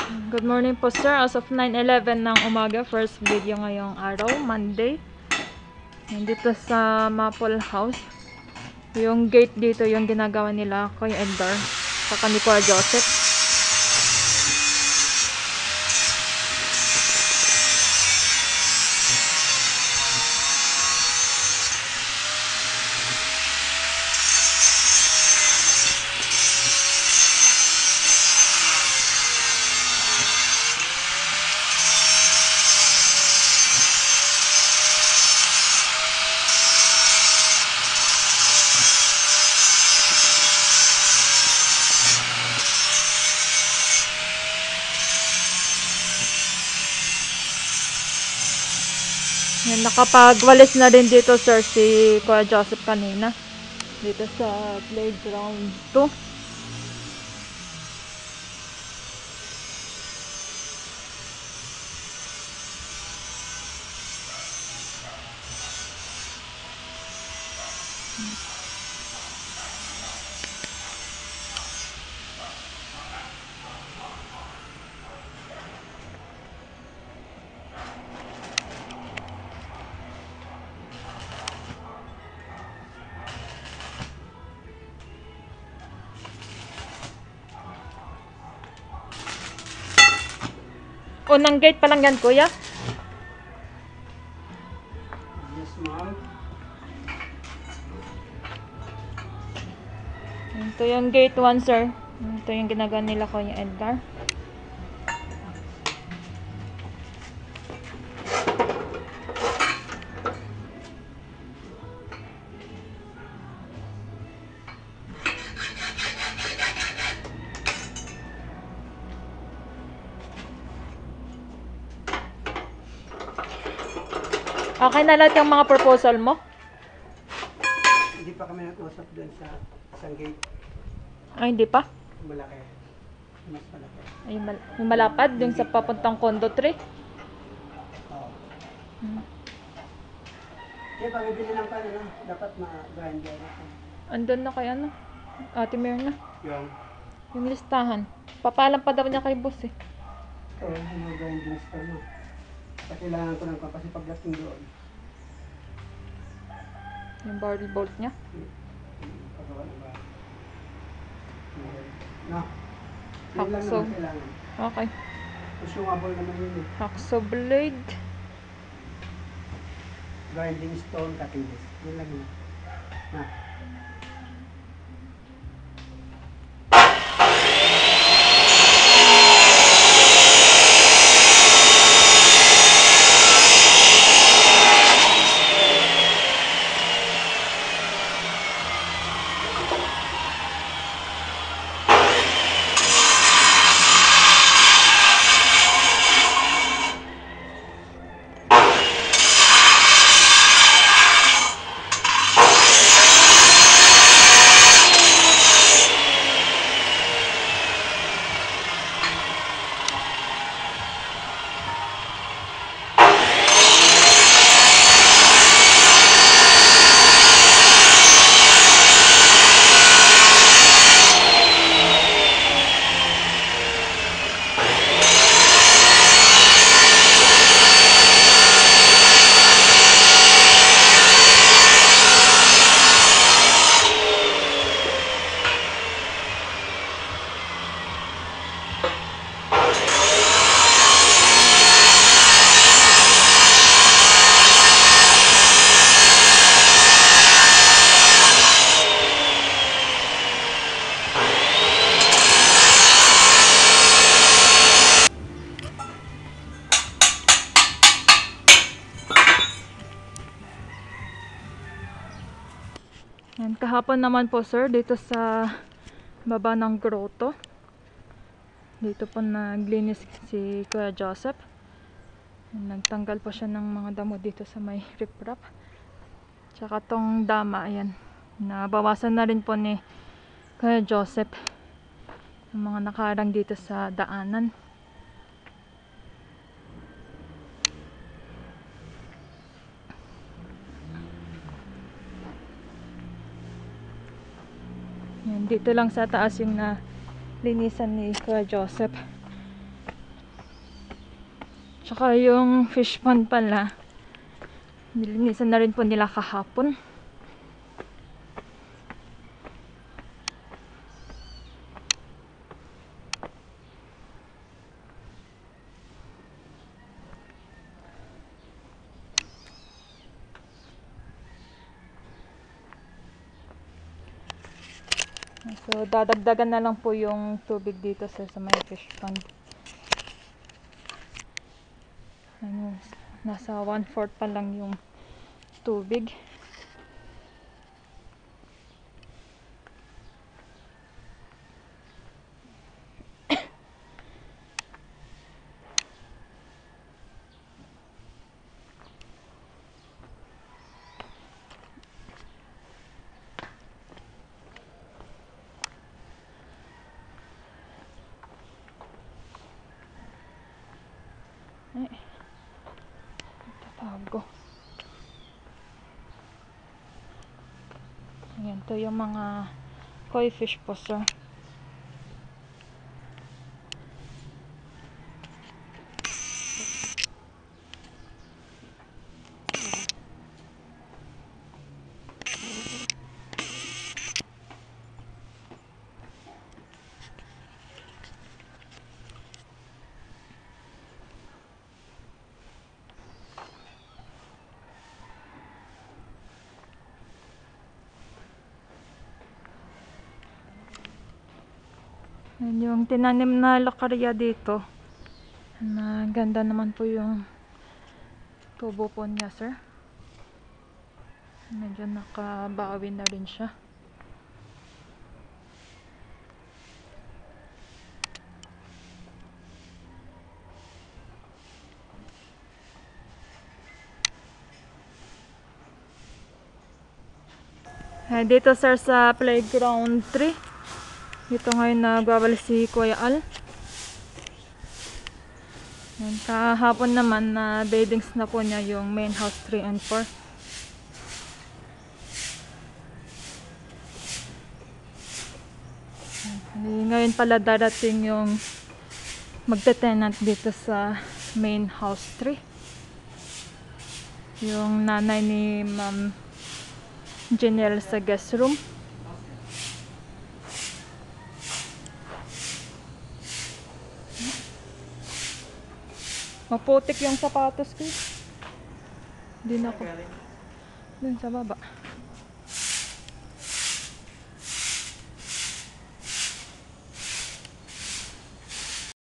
Good morning po sir. As of 9:11 ng umaga, first video ngayong araw, Monday. Nandito sa Maple House. Yung gate dito, yung ginagawa nila kay Edgar sa ni Kuya Joseph. Yan, nakapagwalis na rin dito sir si Kuya Joseph kanina. Dito sa playground 2. Unang gate pa lang yan, kuya. Yes, ma'am. Ito yung gate 1, sir. Ito yung ginagawa nila ko yung Edgar. Okay na lahat yung mga proposal mo? Hindi pa kami nag-usap doon sa isang gate. Ay, hindi pa? Malaki. Mas malaki. Ay, yung malapad, yung sa papuntang condo 3. Oo. Kaya pamibili lang pa na, dapat ma-grinder na. Andun na kay ano? Ate Myrna. Yung Listahan. Papalam pa daw niya kay boss eh. yung grinding store mo. Kailangan ko ng kasi pagdating doon. Yung barrel bolt niya. Pagawa na ba? No. Yun lang Hacksaw. naman kailangan. Okay. Consumable naman yun eh. Hacksaw blade. Grinding stone, cutting disc. Yun lang yun. Na. Yan, kahapon naman po sir, dito sa baba ng grotto. Dito po naglinis si Kuya Joseph. Nagtanggal po siya ng mga damo dito sa may riprap. Tsaka tong dama, ayan. Nabawasan na rin po ni Kuya Joseph yung mga nakarang dito sa daanan. Yan, dito lang sa taas yung linisan ni Kuya Joseph. Tsaka yung fish pond pala, nilinisan na rin po nila kahapon. So, dadagdagan na lang po yung tubig dito sa may fish pond. Ano, nasa 1/4 pa lang yung tubig. Ay, tatawag ko. Ayan, to yung mga koi fish po, sir. Ayan yung tinanim na lokarya dito. Ganda naman po yung tubo po niya, sir. Medyo nakabawi na rin siya. Dito, sir, sa playground 3. Dito ngayon nagbabalik si Kuya Al. Ayan, kahapon naman na beddings na po niya yung main house 3 and 4. Ngayon pala darating yung magte-tenant dito sa main house 3. Yung nanay ni Ma'am Janelle sa guest room. Maputik yung sapatos ko. Hindi na ako. Dun sa baba.